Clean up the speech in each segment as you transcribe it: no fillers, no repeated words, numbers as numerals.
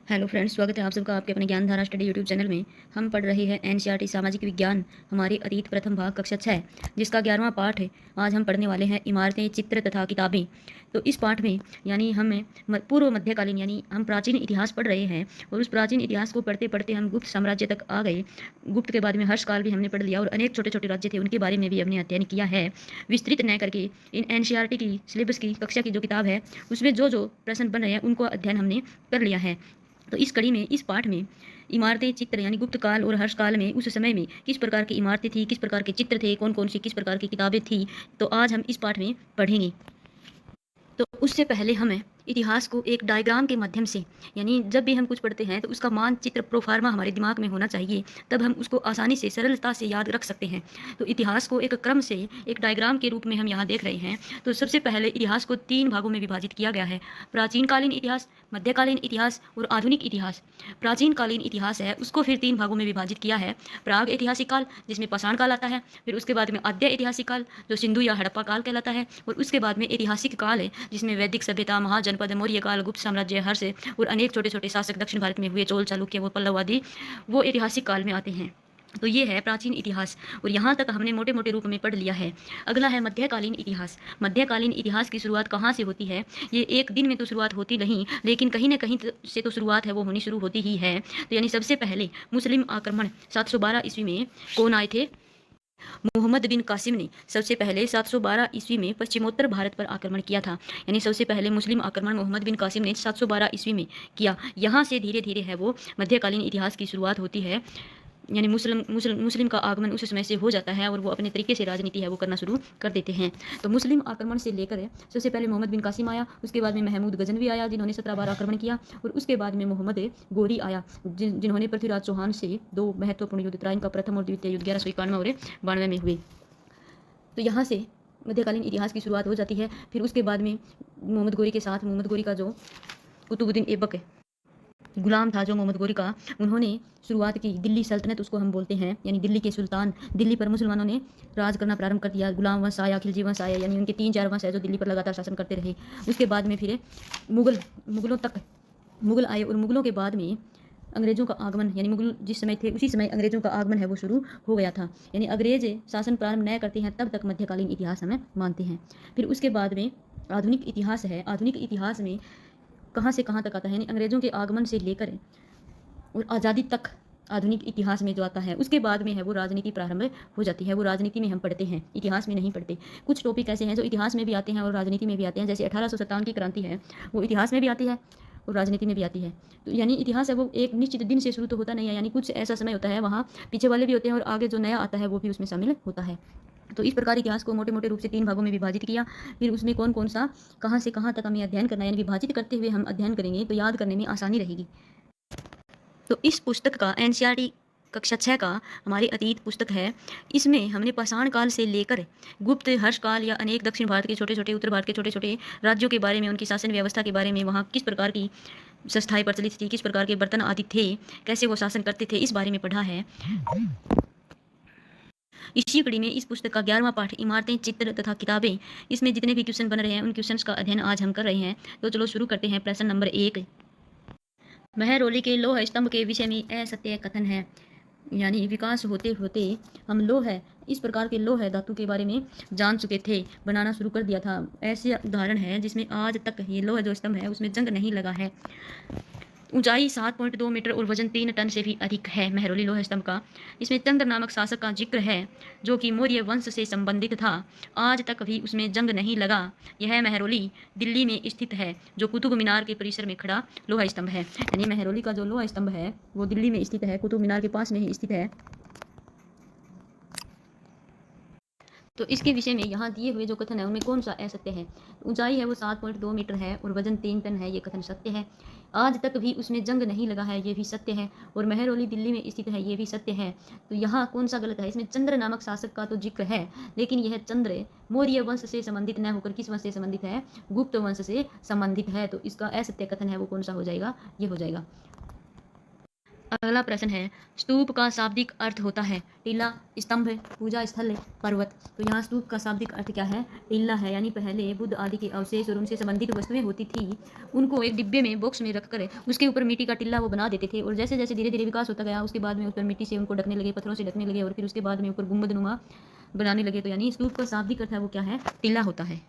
Hello friends, स्वागत है आप सबका आपके अपने ज्ञान धारा स्टडी यूट्यूब चैनल में। हम पढ़ रहे हैं एनसीईआरटी सामाजिक विज्ञान हमारे अतीत प्रथम भाग कक्षा 6 जिसका 11वां पाठ है। आज हम पढ़ने वाले हैं इमारतें, चित्र तथा किताबें। तो इस पाठ में यानी हमें पूर्व मध्यकालीन यानी हम प्राचीन इतिहास पढ़ रहे हैं और उस प्राचीन इतिहास को पढ़ते पढ़ते हम गुप्त साम्राज्य तक आ गए। गुप्त के बाद में हर्ष काल भी हमने पढ़ लिया और अनेक छोटे छोटे राज्य थे उनके बारे में भी हमने अध्ययन किया है। विस्तृत न करके इन एनसीईआरटी की सिलेबस की कक्षा की जो किताब है उसमें जो जो प्रश्न बन रहे हैं उनको अध्ययन हमने कर लिया है। तो इस कड़ी में, इस पाठ में इमारतें, चित्र यानी गुप्त काल और हर्ष काल में उस समय में किस प्रकार की इमारतें थी, किस प्रकार के चित्र थे, कौन कौन सी किस प्रकार की किताबें थी, तो आज हम इस पाठ में पढ़ेंगे। तो उससे पहले हमें इतिहास को एक डायग्राम के माध्यम से यानी जब भी हम कुछ पढ़ते हैं तो उसका मानचित्र प्रोफार्मा हमारे दिमाग में होना चाहिए, तब हम उसको आसानी से सरलता से याद रख सकते हैं। तो इतिहास को एक क्रम से एक डायग्राम के रूप में हम यहाँ देख रहे हैं। तो सबसे पहले इतिहास को 3 भागों में विभाजित किया गया है: प्राचीन कालीन इतिहास, मध्यकालीन इतिहास और आधुनिक इतिहास। प्राचीन कालीन इतिहास है उसको फिर 3 भागों में विभाजित किया है: प्राग ऐतिहासिक काल जिसमें पाषाण काल आता है, फिर उसके बाद में आद्य ऐतिहासिक काल जो सिंधु या हड़प्पा काल कहलाता है, और उसके बाद में ऐतिहासिक काल है जिसमें वैदिक सभ्यता, महाजनपद, मौर्य काल, गुप्त साम्राज्य, हर्ष और अनेक छोटे छोटे शासक दक्षिण भारत में हुए, चोल, चालुक्य, वो पल्लव आदि, वो ऐतिहासिक काल में आते हैं। तो ये है प्राचीन इतिहास और यहाँ तक हमने मोटे मोटे रूप में पढ़ लिया है। अगला है मध्यकालीन इतिहास। मध्यकालीन इतिहास की शुरुआत कहाँ से होती है? ये एक दिन में तो शुरुआत होती नहीं, लेकिन कहीं ना कहीं से तो शुरुआत है वो होनी शुरू होती ही है। तो यानी सबसे पहले मुस्लिम आक्रमण 712 ईस्वी में कौन आए थे? मोहम्मद बिन कासिम ने सबसे पहले 712 ईस्वी में पश्चिमोत्तर भारत पर आक्रमण किया था। यानी सबसे पहले मुस्लिम आक्रमण मोहम्मद बिन कासिम ने 712 ईस्वी में किया। यहाँ से धीरे धीरे है वो मध्यकालीन इतिहास की शुरुआत होती है। यानी मुस्लिम का आगमन उस समय से हो जाता है और वो अपने तरीके से राजनीति है वो करना शुरू कर देते हैं। तो मुस्लिम आक्रमण से लेकर सबसे पहले मोहम्मद बिन कासिम आया, उसके बाद में महमूद गजनवी आया जिन्होंने 17 बार आक्रमण किया, और उसके बाद में मोहम्मद गोरी आया जिन्होंने पृथ्वीराज चौहान से 2 महत्वपूर्ण युद्ध, त्राइन का प्रथम और द्वितीय युद्ध 1191 और 92 में हुए। तो यहाँ से मध्यकालीन इतिहास की शुरुआत हो जाती है। फिर उसके बाद में मोहम्मद गोरी के साथ मोहम्मद गोरी का जो कुतुबुद्दीन ऐबक गुलाम था, जो मोहम्मद गोरी का, उन्होंने शुरुआत की दिल्ली सल्तनत उसको हम बोलते हैं, यानी दिल्ली के सुल्तान। दिल्ली पर मुसलमानों ने राज करना प्रारंभ कर दिया। गुलाम वंश आया, खिलजी वंश आया, यानी उनके 3-4 वंश है जो दिल्ली पर लगातार शासन करते रहे। उसके बाद में फिर मुगलों तक मुगल आए और मुगलों के बाद में अंग्रेज़ों का आगमन, यानी मुगल जिस समय थे उसी समय अंग्रेज़ों का आगमन है वो शुरू हो गया था। यानी अंग्रेज शासन प्रारंभ न करते हैं तब तक मध्यकालीन इतिहास हमें मानते हैं। फिर उसके बाद में आधुनिक इतिहास है। आधुनिक इतिहास में कहाँ से कहाँ तक आता है, यानी अंग्रेज़ों के आगमन से लेकर और आज़ादी तक आधुनिक इतिहास में जो आता है। उसके बाद में है वो राजनीति प्रारंभ हो जाती है। वो राजनीति में हम पढ़ते हैं, इतिहास में नहीं पढ़ते। कुछ टॉपिक ऐसे हैं जो इतिहास में भी आते हैं और राजनीति में भी आते हैं, जैसे 1857 की क्रांति है वो इतिहास में भी आती है और राजनीति में भी आती है। तो यानी इतिहास है वो एक निश्चित दिन से शुरू तो होता नहीं है, यानी कुछ ऐसा समय होता है, वहाँ पीछे वाले भी होते हैं और आगे जो नया आता है वो भी उसमें शामिल होता है। तो इस प्रकार इतिहास को मोटे मोटे रूप से 3 भागों में विभाजित किया। फिर उसमें कौन कौन सा कहाँ से कहाँ तक हमें अध्ययन करना है, यानी विभाजित करते हुए हम अध्ययन करेंगे तो याद करने में आसानी रहेगी। तो इस पुस्तक का एनसीईआरटी कक्षा 6 का हमारी अतीत पुस्तक है। इसमें हमने पाषाण काल से लेकर गुप्त, हर्ष काल या अनेक दक्षिण भारत के छोटे छोटे, उत्तर भारत के छोटे छोटे राज्यों के बारे में, उनकी शासन व्यवस्था के बारे में, वहाँ किस प्रकार की संस्थाएं प्रचलित थी, किस प्रकार के बर्तन आदि थे, कैसे वो शासन करते थे, इस बारे में पढ़ा है। इसी कड़ी में इस पुस्तक का 11वां पाठ इमारतें, चित्र तथा किताबें, इसमें जितने भी क्वेश्चन बन रहे हैं उन क्वेश्चंस का अध्ययन आज हम कर रहे हैं। तो चलो शुरू करते हैं। प्रश्न नंबर 1, महरौली के लौह स्तंभ के विषय में असत्य कथन है। यानी विकास होते होते हम लोह इस प्रकार के लोह धातु के बारे में जान चुके थे, बनाना शुरू कर दिया था। ऐसे उदाहरण है जिसमें आज तक ये लोह जो स्तंभ है उसमें जंग नहीं लगा है। ऊंचाई 7.2 मीटर और वजन 3 टन से भी अधिक है महरौली लोह स्तंभ का। इसमें चंद्र नामक शासक का जिक्र है जो कि मौर्य वंश से संबंधित था। आज तक भी उसमें जंग नहीं लगा। यह महरौली दिल्ली में स्थित है, जो कुतुब मीनार के परिसर में खड़ा लोहा स्तंभ है। यानी महरौली का जो लोहा स्तंभ है वो दिल्ली में स्थित है, कुतुब मीनार के पास में ही स्थित है। तो इसके विषय में यहाँ दिए हुए जो कथन है उनमें कौन सा असत्य है? ऊंचाई है वो 7.2 मीटर है और वजन 3 टन है, ये कथन सत्य है। आज तक भी उसमें जंग नहीं लगा है, ये भी सत्य है। और महरौली दिल्ली में स्थित है, ये भी सत्य है। तो यहाँ कौन सा गलत है? इसमें चंद्र नामक शासक का तो जिक्र है, लेकिन यह चंद्र मौर्य वंश से संबंधित न होकर किस वंश से संबंधित है? गुप्त वंश से संबंधित है। तो इसका असत्य कथन है वो कौन सा हो जाएगा? ये हो जाएगा। अगला प्रश्न है, स्तूप का शाब्दिक अर्थ होता है टीला, स्तंभ, पूजा स्थल, पर्वत। तो यहाँ स्तूप का शाब्दिक अर्थ क्या है? टीला है, यानी पहले बुद्ध आदि के अवशेष और उनसे संबंधित वस्तुएं होती थी, उनको एक डिब्बे में बॉक्स में रखकर उसके ऊपर मिट्टी का टीला वो बना देते थे, और जैसे जैसे धीरे धीरे विकास होता गया उसके बाद में उस पर मिट्टी से उनको ढकने लगे, पत्थरों से ढकने लगे, और फिर उसके बाद में ऊपर गुंबदनुमा बनाने लगे। तो यानी स्तूप का शाब्दिक अर्थ है वो क्या है? टीला होता है।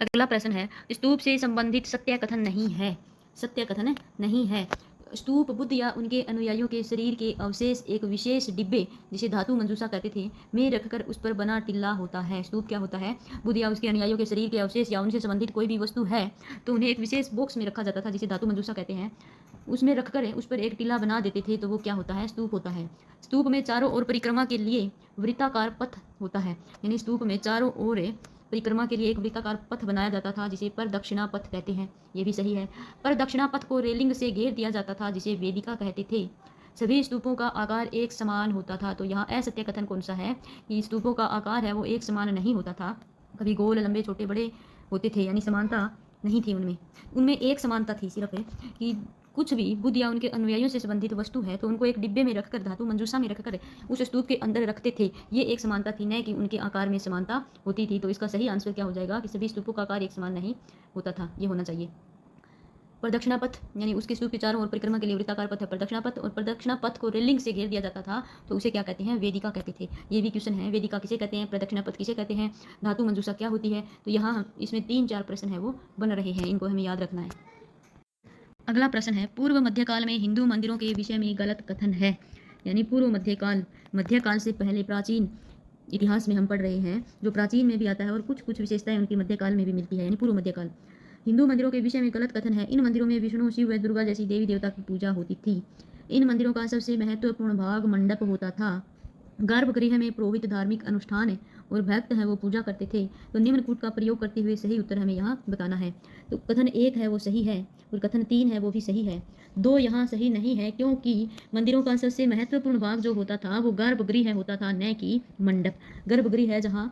अगला प्रश्न है, स्तूप से संबंधित सत्य कथन नहीं है। सत्य कथन नहीं है। स्तूप बुद्ध या उनके अनुयायियों के शरीर के अवशेष एक विशेष डिब्बे, जिसे धातु मंजूषा कहते थे, में रखकर उस पर बना टिल्ला होता है। स्तूप क्या होता है? बुद्ध या उसके अनुयायियों के शरीर के अवशेष या उनसे संबंधित कोई भी वस्तु है तो उन्हें एक विशेष बॉक्स में रखा जाता था, जिसे धातु मंजूषा कहते हैं, उसमें रखकर उस पर एक टिल्ला बना देते थे, तो वो क्या होता है? स्तूप होता है। स्तूप में चारों ओर परिक्रमा के लिए वृत्ताकार पथ होता है, यानी स्तूप में चारों ओर परिक्रमा के लिए एक वृत्ताकार पथ बनाया जाता था, जिसे प्रदक्षिणा पथ कहते हैं। ये भी सही है। प्रदक्षिणा पथ को रेलिंग से घेर दिया जाता था, जिसे वेदिका कहते थे। सभी स्तूपों का आकार एक समान होता था। तो यहाँ असत्य कथन कौन सा है? कि स्तूपों का आकार है वो एक समान नहीं होता था, कभी गोल, लंबे, छोटे, बड़े होते थे, यानी समानता नहीं थी उनमें। उनमें एक समानता थी सिर्फ कि कुछ भी बुद्ध या उनके अनुयायियों से संबंधित वस्तु है तो उनको एक डिब्बे में रखकर, धातु मंजूषा में रखकर उस स्तूप के अंदर रखते थे। ये एक समानता थी, न कि उनके आकार में समानता होती थी। तो इसका सही आंसर क्या हो जाएगा? कि सभी स्तूपों का आकार एक समान नहीं होता था, ये होना चाहिए। प्रदक्षिणा पथ, यानी उसके स्तूप के चारों ओर परिक्रमा के लिए वृत्ताकार पथ है प्रदक्षिणा पथ, और प्रदक्षिणा पथ को रेलिंग से घेर दिया जाता था, तो उसे क्या कहते हैं? वेदिका कहते थे। ये भी क्वेश्चन है, वेदिका किसे कहते हैं, प्रदक्षिणा पथ किसे कहते हैं, धातु मंजूषा क्या होती है। तो यहाँ इसमें 3-4 प्रश्न है वो बन रहे हैं, इनको हमें याद रखना है। अगला प्रश्न है, पूर्व मध्यकाल में हिंदू मंदिरों के विषय में गलत कथन है। यानी पूर्व मध्यकाल, मध्यकाल से पहले प्राचीन इतिहास में हम पढ़ रहे हैं, जो प्राचीन में भी आता है और कुछ कुछ विशेषताएं उनकी मध्यकाल में भी मिलती है, यानी पूर्व मध्यकाल। हिंदू मंदिरों के विषय में गलत कथन है, इन मंदिरों में विष्णु, शिव व दुर्गा जैसी देवी देवता की पूजा होती थी। इन मंदिरों का सबसे महत्वपूर्ण भाग मंडप होता था। गर्भगृह में पुरोहित धार्मिक अनुष्ठान और भक्त है वो पूजा करते थे। तो निम्न कूट का प्रयोग करते हुए सही उत्तर हमें यहाँ बताना है। तो कथन 1 है वो सही है, और कथन 3 है वो भी सही है। 2 यहाँ सही नहीं है, क्योंकि मंदिरों का सबसे महत्वपूर्ण भाग जो होता था वो गर्भगृह होता था, न कि मंडप। गर्भगृह है जहाँ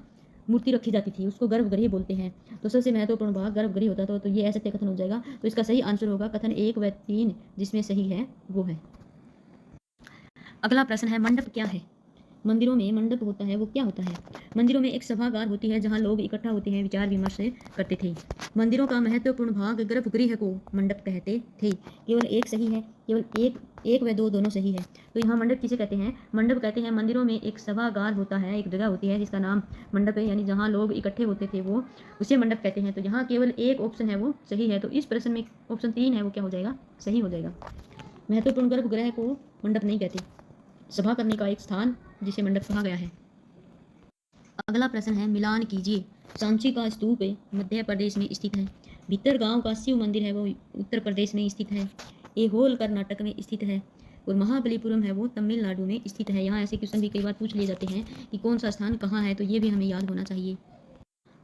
मूर्ति रखी जाती थी, उसको गर्भगृह बोलते हैं। तो सबसे महत्वपूर्ण भाग गर्भगृह होता था, तो ये असत्य कथन हो जाएगा। तो इसका सही आंसर होगा कथन 1 व 3, जिसमें सही है वो है। अगला प्रश्न है, मंडप क्या है? मंदिरों में मंडप होता है वो क्या होता है? मंदिरों में एक सभागार होती है जहाँ लोग इकट्ठा होते हैं, विचार विमर्श करते थे। मंदिरों का महत्वपूर्ण भाग गर्भगृह को मंडप कहते थे। केवल एक सही है, केवल एक व 2 दोनों सही है। तो यहाँ मंडप किसे कहते हैं? मंडप कहते हैं मंदिरों में एक सभागार होता है, एक जगह होती है जिसका नाम मंडप है, यानी जहाँ लोग इकट्ठे होते थे वो उसे मंडप कहते हैं। तो यहाँ केवल एक ऑप्शन है वो सही है। तो इस प्रश्न में ऑप्शन 3 है वो क्या हो जाएगा? सही हो जाएगा। महत्वपूर्ण गर्भगृह को मंडप नहीं कहते, सभा करने का एक स्थान जिसे मंडप कहा गया है। अगला प्रश्न है, मिलान कीजिए। सांची का स्तूप मध्य प्रदेश में स्थित है। भीतरगांव का शिव मंदिर है वो उत्तर प्रदेश में स्थित है। ऐहोल कर्नाटक में स्थित है, और महाबलीपुरम है वो तमिलनाडु में स्थित है। यहाँ ऐसे क्वेश्चन भी कई बार पूछ लिए जाते हैं कि कौन सा स्थान कहाँ है, तो ये भी हमें याद होना चाहिए।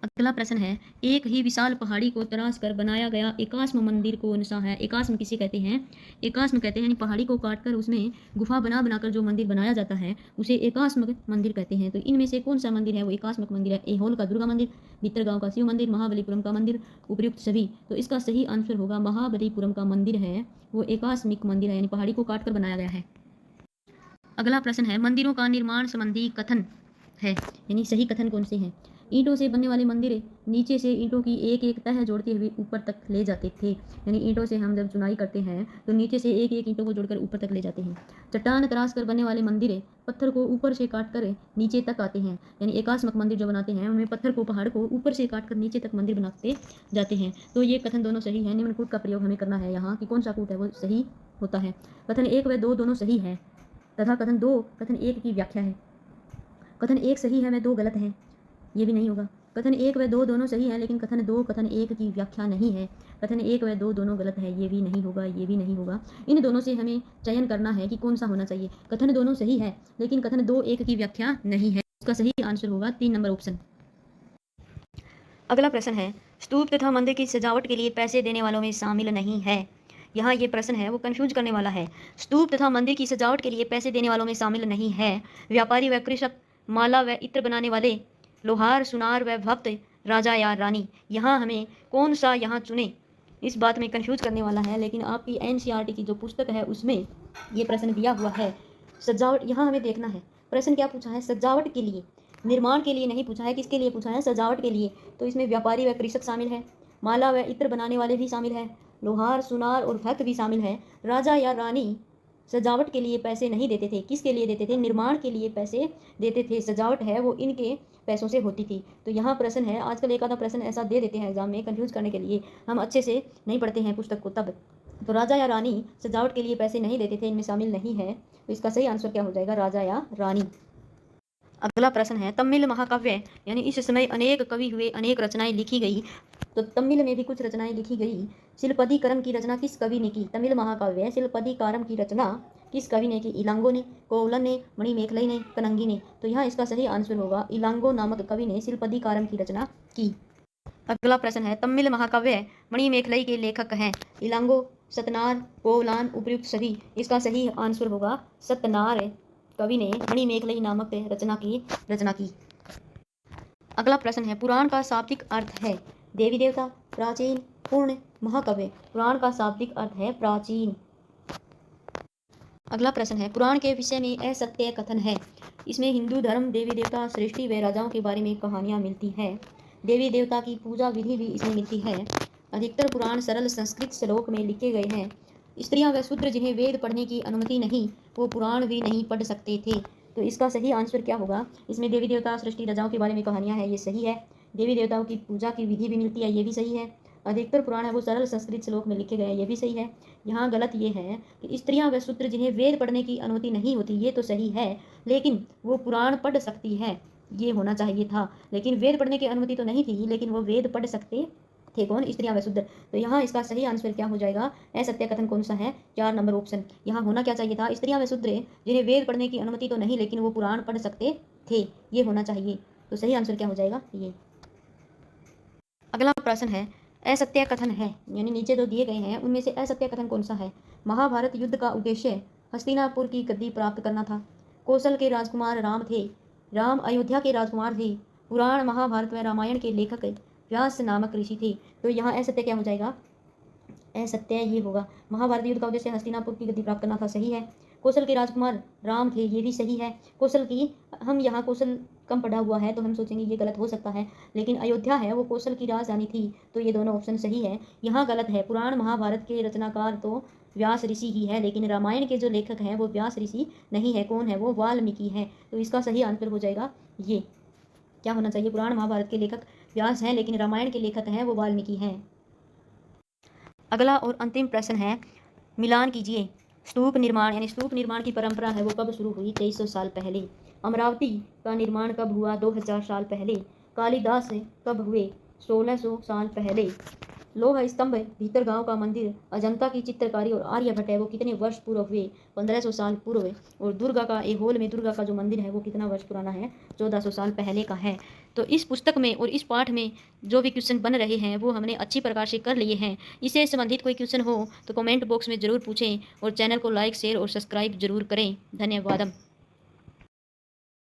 अगला प्रश्न है, एक ही विशाल पहाड़ी को तराश कर बनाया गया एकाश्म मंदिर कौन सा है? एकाश्म किसे कहते हैं? एकाश्म कहते हैं, यानी पहाड़ी को काटकर उसमें गुफा बना बनाकर जो मंदिर बनाया जाता है उसे एकाश्म मंदिर कहते हैं। तो इनमें से कौन सा मंदिर है वो एकाश्मक मंदिर है? ऐहोल का दुर्गा मंदिर, भीतरगांव का शिव मंदिर, महाबलीपुरम का मंदिर, उपयुक्त सभी। तो इसका सही आंसर होगा महाबलीपुरम का मंदिर है वो एकाश्मिक मंदिर है, यानी पहाड़ी को काट कर बनाया गया है। अगला प्रश्न है, मंदिरों का निर्माण संबंधी कथन है, यानी सही कथन कौन से हैं? ईंटों से बनने वाले मंदिर नीचे से ईंटों की एक एक तह जोड़ते हुए ऊपर तक ले जाते थे। यानी ईंटों से हम जब चुनाई करते हैं तो नीचे से एक एक ईंटों को जोड़कर ऊपर तक ले जाते हैं। चट्टान तराश कर बनने वाले मंदिर पत्थर को ऊपर से काट कर नीचे तक आते हैं। यानी एकाश्मक मंदिर जो बनाते हैं उनमें पत्थर को, पहाड़ को ऊपर से काट कर नीचे तक मंदिर बनाते जाते हैं। तो ये कथन दोनों सही है। निम्न कूट का प्रयोग हमें करना है यहाँ कि कौन सा कूट है वो सही होता है। कथन 1 व 2 दोनों सही है, तथा कथन 2 कथन 1 की व्याख्या है। कथन 1 सही है व 2 गलत है, ये भी नहीं होगा। कथन 1 व 2 दोनों सही है, लेकिन कथन 2 कथन 1 की व्याख्या नहीं है। कथन 1 व 2 दोनों गलत है, ये भी नहीं होगा, ये भी नहीं होगा। इन दोनों से हमें चयन करना है कि कौन सा होना चाहिए। कथन दोनों सही है, लेकिन कथन 2 1 की व्याख्या नहीं है। इसका सही आंसर होगा 3 नंबर ऑप्शन। अगला प्रश्न है, स्तूप तथा मंदिर की सजावट के लिए पैसे देने वालों में शामिल नहीं है। यहाँ ये प्रश्न है वो कंफ्यूज करने वाला है। स्तूप तथा मंदिर की सजावट के लिए पैसे देने वालों में शामिल नहीं है व्यापारी व कृषक, माला व इत्र बनाने वाले, लोहार, सुनार व भक्त, राजा या रानी। यहाँ हमें कौन सा यहाँ चुने इस बात में कंफ्यूज करने वाला है, लेकिन आपकी एनसीईआरटी की जो पुस्तक है उसमें ये प्रश्न दिया हुआ है। सजावट, यहाँ हमें देखना है प्रश्न क्या पूछा है, सजावट के लिए, निर्माण के लिए नहीं पूछा है, किसके लिए पूछा है, सजावट के लिए। तो इसमें व्यापारी व कृषक शामिल है, माला व इत्र बनाने वाले भी शामिल है, लोहार, सुनार और भक्त भी शामिल है। राजा या रानी सजावट के लिए पैसे नहीं देते थे, किसके लिए देते थे, निर्माण के लिए पैसे देते थे। सजावट है वो इनके पैसों से होती थी। तो यहाँ प्रश्न है, आजकल एक आधा प्रश्न ऐसा दे देते हैं एग्जाम में कंफ्यूज करने के लिए, हम अच्छे से नहीं पढ़ते हैं पुस्तक को तब। तो राजा या रानी सजावट के लिए पैसे नहीं देते थे, इनमें शामिल नहीं है। तो इसका सही आंसर क्या हो जाएगा, राजा या रानी। अगला प्रश्न है, तमिल महाकाव्य यानी इस समय अनेक कवि हुए, अनेक रचनाएं लिखी गई। तो तमिल में भी कुछ रचनाएं लिखी गई। शिल्पदिकारम की रचना किस कवि ने की, तमिल महाकाव्य शिल्पदिकारम की रचना किस कवि ने की, इलांगो ने, कोवलन ने, मणिमेखलाई ने, कनंगी ने। तो यहाँ इसका सही आंसर होगा इलांगो नामक कवि ने शिल्पदिकारम की रचना की। अगला प्रश्न है, तमिल महाकाव्य मणिमेखलाई के लेखक हैं, इलांगो, सतनार, कोवलान, उपर्युक्त सभी। इसका सही आंसर होगा सतनार कवि ने मणिमेखलाई नामक रचना की। अगला प्रश्न है, पुराण का शाब्दिक अर्थ है, देवी देवता, प्राचीन, पूर्ण, महाकाव्य। पुराण का शाब्दिक अर्थ है प्राचीन। अगला प्रश्न है, पुराण के विषय में असत्य कथन है। इसमें हिंदू धर्म, देवी देवता, सृष्टि व राजाओं के बारे में कहानियाँ मिलती हैं। देवी देवता की पूजा विधि भी इसमें मिलती है। अधिकतर पुराण सरल संस्कृत श्लोक में लिखे गए हैं। स्त्रियां व शूद्र जिन्हें वेद पढ़ने की अनुमति नहीं, वो पुराण भी नहीं पढ़ सकते थे। तो इसका सही आंसर क्या होगा, इसमें देवी देवता, सृष्टि, राजाओं के बारे में कहानियाँ हैं, ये सही है। देवी देवताओं की पूजा की विधि भी मिलती है, ये भी सही है। अधिकतर पुराण है वो सरल संस्कृत श्लोक में लिखे गए हैं, ये भी सही है। यहाँ गलत ये है कि स्त्रियां व शूद्र जिन्हें वेद पढ़ने की अनुमति नहीं होती, ये तो सही है, लेकिन वो पुराण पढ़ सकती है, ये होना चाहिए था। लेकिन वेद पढ़ने की अनुमति तो नहीं थी, लेकिन वो वेद पढ़ सकते थे, कौन, स्त्रियां व शूद्र। तो यहाँ इसका सही आंसर क्या हो जाएगा, असत्य कथन कौन सा है, 4 नंबर ऑप्शन। यहाँ होना क्या चाहिए था, स्त्रियां व शूद्र जिन्हें वेद पढ़ने की अनुमति तो नहीं, लेकिन वो पुराण पढ़ सकते थे, ये होना चाहिए। तो सही आंसर क्या हो जाएगा, ये। अगला प्रश्न है, असत्य कथन है, यानी नीचे जो दिए गए हैं उनमें से असत्य कथन कौन सा है। महाभारत युद्ध का उद्देश्य हस्तिनापुर की गद्दी प्राप्त करना था। कौशल के राजकुमार राम थे, राम अयोध्या के राजकुमार थे। पुराण, महाभारत व रामायण के लेखक व्यास नामक ऋषि थे। तो यहाँ असत्य क्या हो जाएगा, असत्य ये होगा, महाभारत युद्ध का उद्देश्य हस्तिनापुर की गद्दी प्राप्त करना था, सही है। कौशल के राजकुमार राम थे, ये भी सही है। कौशल की, हम यहाँ कौशल कम पढ़ा हुआ है तो हम सोचेंगे ये गलत हो सकता है, लेकिन अयोध्या है वो कौशल की राजधानी थी, तो ये दोनों ऑप्शन सही है। यहाँ गलत है, पुराण महाभारत के रचनाकार तो व्यास ऋषि ही है, लेकिन रामायण के जो लेखक हैं वो व्यास ऋषि नहीं है, कौन है वो, वाल्मीकि है। तो इसका सही आंसर हो जाएगा ये, क्या होना चाहिए, पुराण महाभारत के लेखक व्यास हैं, लेकिन रामायण के लेखक हैं वो वाल्मीकि हैं। अगला और अंतिम प्रश्न है, मिलान कीजिए। स्तूप निर्माण यानी स्तूप निर्माण की परंपरा है वो कब शुरू हुई, 2300 साल पहले। अमरावती का निर्माण कब हुआ, 2000 साल पहले। कालिदास कब हुए, 1600 साल पहले। लोह स्तंभ, भीतरगांव का मंदिर, अजंता की चित्रकारी और आर्यभट्ट है वो कितने वर्ष पूर्व हुए, 1500 साल पूर्व। और दुर्गा का, ऐहोल में दुर्गा का जो मंदिर है वो कितना वर्ष पुराना है, 1400 साल पहले का है। तो इस पुस्तक में और इस पाठ में जो भी क्वेश्चन बन रहे हैं वो हमने अच्छी प्रकार से कर लिए हैं। इससे संबंधित कोई क्वेश्चन हो तो कमेंट बॉक्स में ज़रूर पूछें और चैनल को लाइक, शेयर और सब्सक्राइब जरूर करें। धन्यवाद।